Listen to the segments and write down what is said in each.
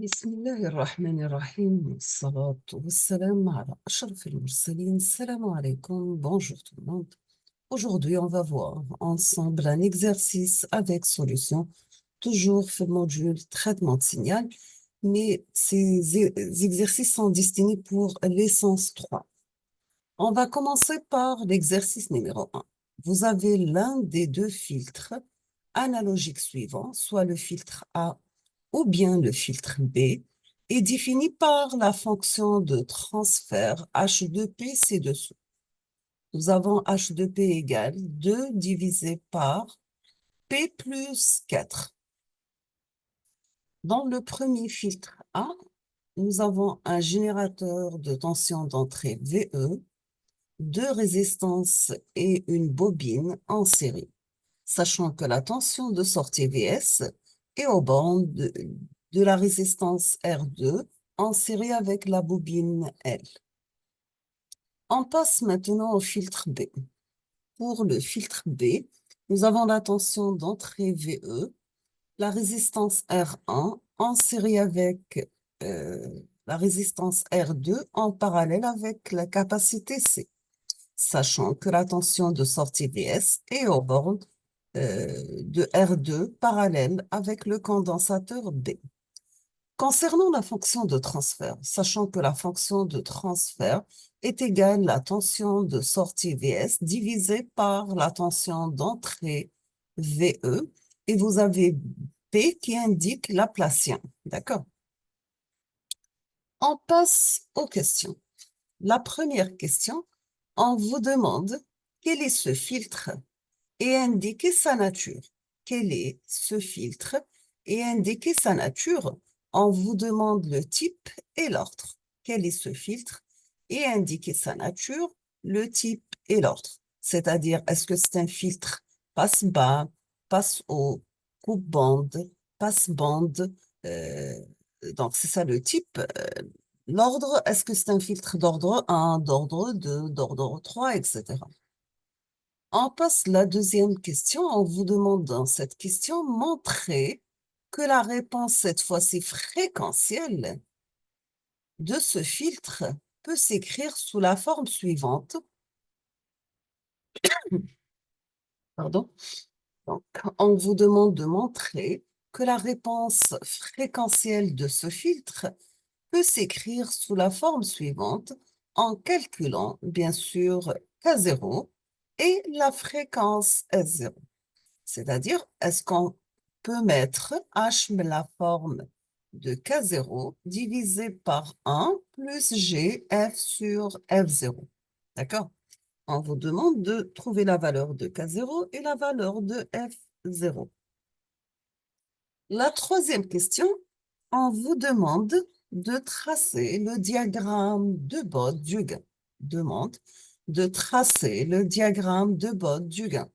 بسم الله الرحمن الرحيم والصلاة والسلام على أشرف المرسلين. Salam alaikum, bonjour tout le monde. Aujourd'hui, on va voir ensemble un exercice avec solution, toujours fait module traitement de signal, mais ces exercices sont destinés pour l'essence 3. On va commencer par l'exercice numéro 1. Vous avez l'un des deux filtres analogiques suivants, soit le filtre A ou bien le filtre B, est défini par la fonction de transfert H de P ci-dessous. Nous avons H de P égale 2 divisé par P plus 4. Dans le premier filtre A, nous avons un générateur de tension d'entrée VE, deux résistances et une bobine en série, sachant que la tension de sortie VS est aux bornes de la résistance R2 en série avec la bobine L. On passe maintenant au filtre B. Pour le filtre B, nous avons la tension d'entrée VE, la résistance R1 en série avec la résistance R2 en parallèle avec la capacité C, sachant que la tension de sortie VS est aux bornes de R2 parallèle avec le condensateur B. Concernant la fonction de transfert, sachant que la fonction de transfert est égale à la tension de sortie VS divisée par la tension d'entrée VE, et vous avez P qui indique l'aplacien. D'accord? On passe aux questions. La première question, on vous demande quel est ce filtre et indiquer sa nature. Quel est ce filtre et indiquer sa nature? On vous demande le type et l'ordre. Quel est ce filtre et indiquer sa nature, le type et l'ordre. C'est-à-dire, est-ce que c'est un filtre passe-bas, passe-haut, coupe-bande, passe-bande? Donc, c'est ça le type. L'ordre, est-ce que c'est un filtre d'ordre 1, d'ordre 2, d'ordre 3, etc. On passe la deuxième question. On vous demande dans cette question, montrer que la réponse, cette fois-ci fréquentielle, de ce filtre peut s'écrire sous la forme suivante. Pardon. Donc, on vous demande de montrer que la réponse fréquentielle de ce filtre peut s'écrire sous la forme suivante en calculant, bien sûr, K0 et la fréquence S0. C'est-à-dire, est-ce qu'on peut mettre H la forme de K0 divisé par 1 plus G F sur F0. D'accord? On vous demande de trouver la valeur de K0 et la valeur de F0. La troisième question, on vous demande de tracer le diagramme de Bode du gain. Demande de tracer le diagramme de Bode du gain.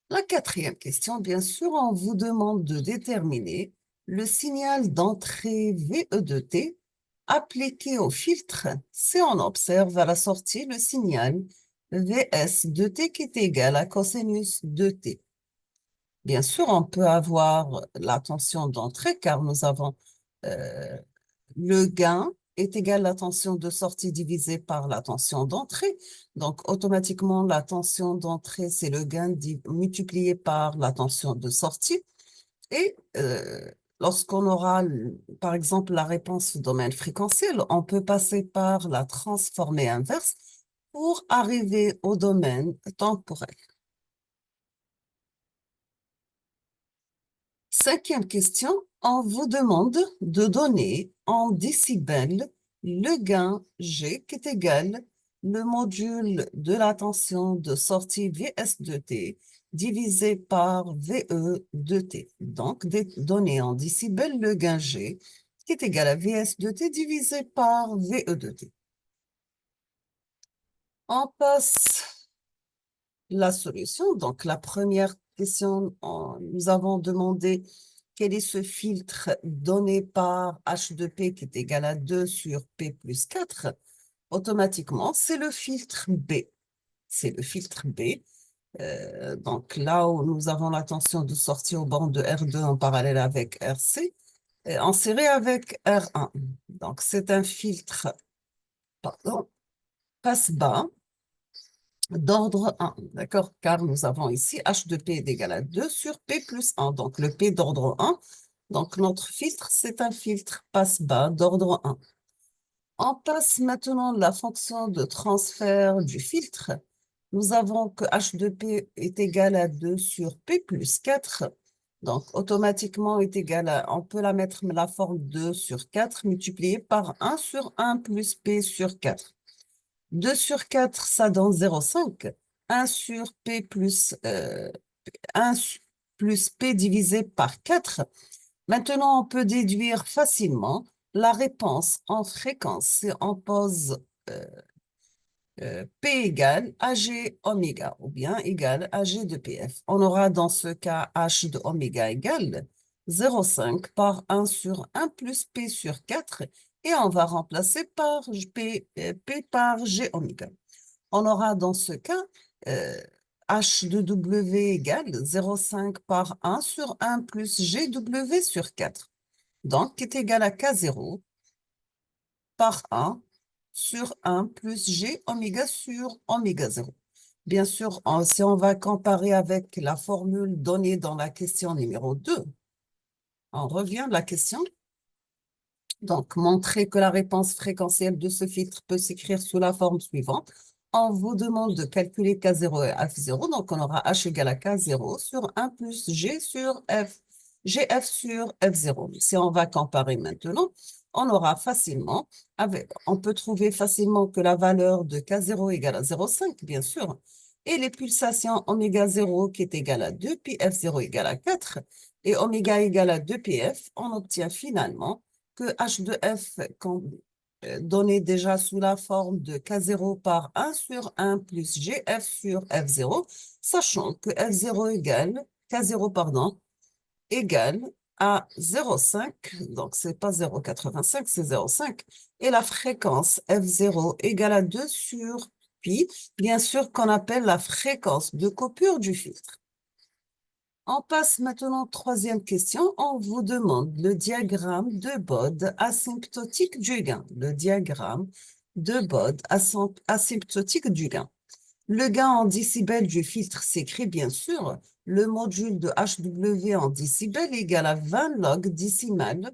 La quatrième question, bien sûr, on vous demande de déterminer le signal d'entrée VE de T appliqué au filtre si on observe à la sortie le signal VS de T qui est égal à cosinus de T. Bien sûr, on peut avoir la tension d'entrée car nous avons euh, le gain est égal à la tension de sortie divisée par la tension d'entrée. Donc, automatiquement, la tension d'entrée, c'est le gain multiplié par la tension de sortie. Et lorsqu'on aura, par exemple, la réponse au domaine fréquentiel, on peut passer par la transformée inverse pour arriver au domaine temporel. Cinquième question, on vous demande de donner en décibels le gain G qui est égal le module de la tension de sortie Vs de T divisé par VE de T. Donc, donner en décibels le gain G qui est égal à Vs de T divisé par VE de T. On passe la solution. Donc, la première question, nous avons demandé quel est ce filtre donné par H de P qui est égal à 2 sur P plus 4. Automatiquement, c'est le filtre B. C'est le filtre B. Donc, là où nous avons la tension de sortie au banc de R2 en parallèle avec RC, en série avec R1. Donc, c'est un filtre, pardon, passe-bas d'ordre 1, d'accord? Car nous avons ici H de P est égal à 2 sur P plus 1. Donc, le P d'ordre 1. Donc, notre filtre, c'est un filtre passe-bas d'ordre 1. On passe maintenant de la fonction de transfert du filtre. Nous avons que H de P est égal à 2 sur P plus 4. Donc, automatiquement est égal à, on peut la mettre la forme 2 sur 4 multiplié par 1 sur 1 plus P sur 4. 2 sur 4, ça donne 0,5. 1 sur P plus, 1 plus P divisé par 4. Maintenant, on peut déduire facilement la réponse en fréquence. Si on pose P égale AG oméga, ou bien égale AG de PF. On aura dans ce cas H de oméga égale 0,5 par 1 sur 1 plus P sur 4, et on va remplacer par P par G oméga. On aura dans ce cas H de W égale 0,5 par 1 sur 1 plus GW sur 4. Donc, qui est égal à K0 par 1 sur 1 plus G oméga sur oméga 0. Bien sûr, si on va comparer avec la formule donnée dans la question numéro 2, on revient à la question. Donc, montrer que la réponse fréquentielle de ce filtre peut s'écrire sous la forme suivante. On vous demande de calculer K0 et F0. Donc, on aura H égale à K0 sur 1 plus G sur F, GF sur F0. Si on va comparer maintenant, on aura facilement, on peut trouver facilement que la valeur de K0 égale à 0,5, bien sûr, et les pulsations oméga 0 qui est égal à 2, puis F0 égale à 4, et oméga égale à 2πf, on obtient finalement que H de F donné déjà sous la forme de K0 par 1 sur 1 plus GF sur F0, sachant que F0 égale, K0, pardon, égale à 0,5, donc c'est pas 0,85, c'est 0,5, et la fréquence F0 égale à 2 sur pi, bien sûr qu'on appelle la fréquence de coupure du filtre. On passe maintenant à troisième question. On vous demande le diagramme de Bode asymptotique du gain. Le diagramme de Bode asymptotique du gain. Le gain en décibels du filtre s'écrit bien sûr le module de HW en décibels égal à 20 log décimal.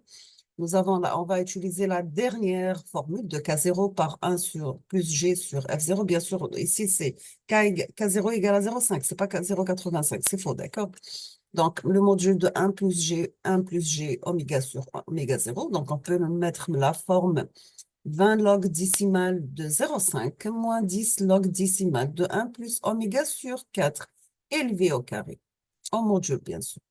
Nous avons là, on va utiliser la dernière formule de K0 par 1 sur plus G sur F0. Bien sûr, ici, c'est K0 égale à 0,5. C'est pas 0,85. C'est faux, d'accord? Donc, le module de 1 plus G oméga sur oméga 0. Donc, on peut mettre la forme 20 log décimal de 0,5 moins 10 log décimal de 1 plus oméga sur 4 élevé au carré. En module, bien sûr.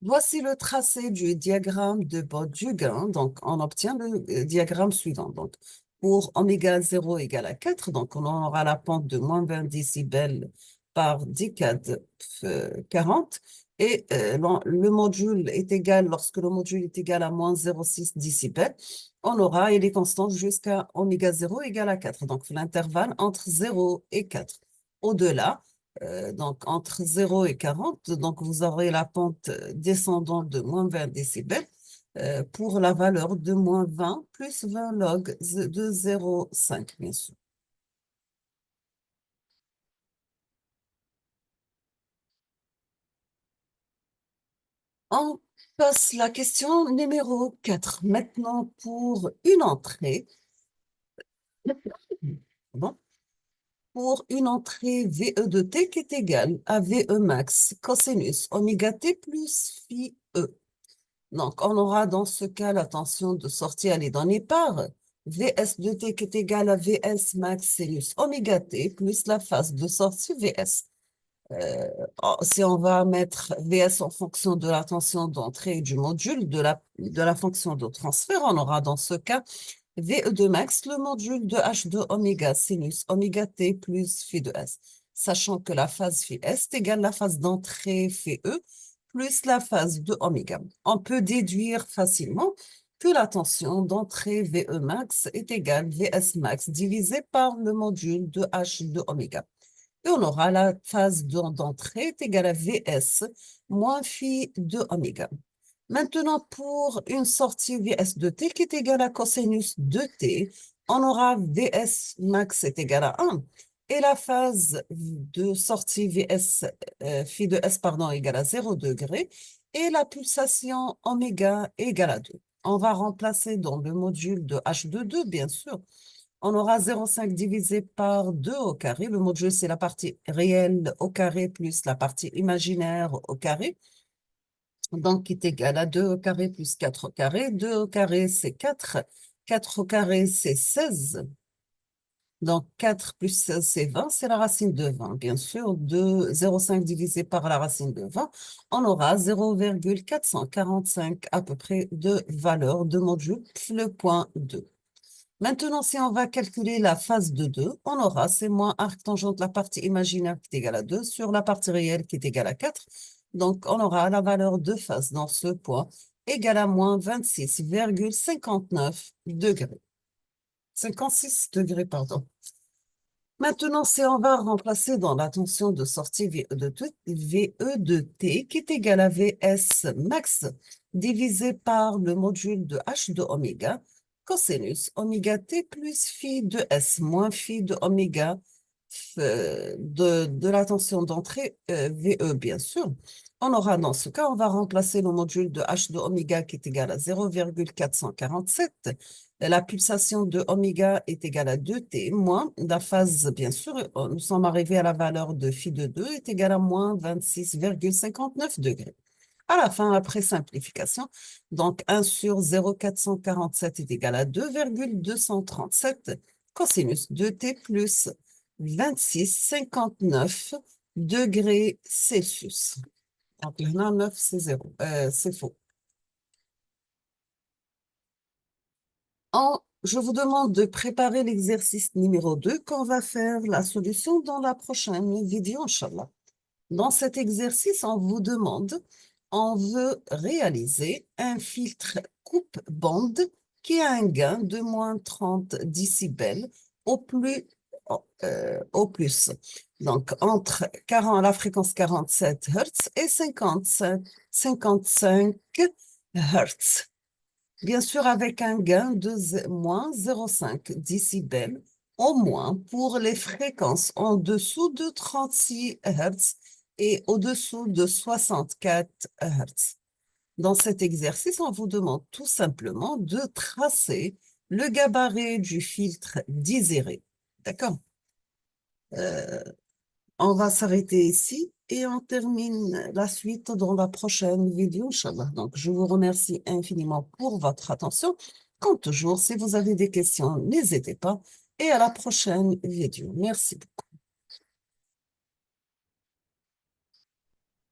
Voici le tracé du diagramme de Bode du gain. Donc, on obtient le diagramme suivant. Donc, pour oméga 0 égale à 4, donc on aura la pente de moins 20 décibels par décade 40. Et le module est égal, lorsque le module est égal à moins 0,6 décibels, on aura, il est constant jusqu'à oméga 0 égale à 4. Donc, l'intervalle entre 0 et 4. Au-delà, donc entre 0 et 40, donc vous aurez la pente descendante de moins 20 décibels pour la valeur de moins 20 plus 20 log de 0,5, bien sûr. On passe la question numéro 4. Maintenant, pour une entrée, bon, pour une entrée VE de t qui est égale à VE max cosinus oméga t plus phi E. Donc, on aura dans ce cas la tension de sortie, elle est donnée par Vs de t qui est égal à Vs max sinus oméga t plus la phase de sortie Vs. Si on va mettre Vs en fonction de la tension d'entrée du module de la fonction de transfert, on aura dans ce cas VE2 max, le module de H2 oméga sinus oméga t plus phi de S, sachant que la phase phi S est égale à la phase d'entrée phi E plus la phase de oméga. On peut déduire facilement que la tension d'entrée VE max est égale Vs max divisé par le module de H2 oméga. Et on aura la phase d'entrée est égale à Vs moins phi de oméga. Maintenant, pour une sortie Vs de t qui est égale à cosinus de t, on aura Vs max est égal à 1. Et la phase de sortie Vs, phi de s, pardon, égale à 0 degré. Et la pulsation oméga égale à 2. On va remplacer dans le module de h de 2, bien sûr. On aura 0,5 divisé par 2 au carré. Le module, c'est la partie réelle au carré plus la partie imaginaire au carré. Donc, qui est égal à 2 au carré plus 4 au carré. 2 au carré, c'est 4. 4 au carré, c'est 16. Donc, 4 plus 16, c'est 20. C'est la racine de 20, bien sûr. 0,5 divisé par la racine de 20, on aura 0,445 à peu près de valeur de module, le point 2. Maintenant, si on va calculer la phase de 2, on aura C moins arc tangente la partie imaginaire qui est égale à 2 sur la partie réelle qui est égale à 4. Donc, on aura la valeur de phase dans ce point égale à moins 26,59 degrés. 56 degrés, pardon. Maintenant, si on va remplacer dans la tension de sortie VE de T qui est égal à Vs max divisé par le module de H de oméga cosinus oméga T plus phi de S moins phi de oméga de la tension d'entrée VE, bien sûr. On aura dans ce cas, on va remplacer le module de H de oméga qui est égal à 0,447. La pulsation de oméga est égale à 2t moins la phase, bien sûr, nous sommes arrivés à la valeur de phi de 2 est égale à moins 26,59 degrés. À la fin, après simplification, donc 1 sur 0,447 est égal à 2,237 cosinus 2t plus 26,59 degrés Celsius. Donc, là, 9, c'est 0. C'est faux. Je vous demande de préparer l'exercice numéro 2 qu'on va faire la solution dans la prochaine vidéo, Inch'Allah. Dans cet exercice, on veut réaliser un filtre coupe-bande qui a un gain de moins 30 décibels au plus. Au plus. Donc, entre 40, la fréquence 47 Hz et 55 Hz. Bien sûr, avec un gain de moins 0,5 décibels au moins pour les fréquences en dessous de 36 Hz et au-dessous de 64 Hz. Dans cet exercice, on vous demande tout simplement de tracer le gabarit du filtre désiré. D'accord? Euh, on va s'arrêter ici et on termine la suite dans la prochaine vidéo, Inch'Allah. Donc, je vous remercie infiniment pour votre attention. Comme toujours, si vous avez des questions, n'hésitez pas. Et à la prochaine vidéo. Merci beaucoup.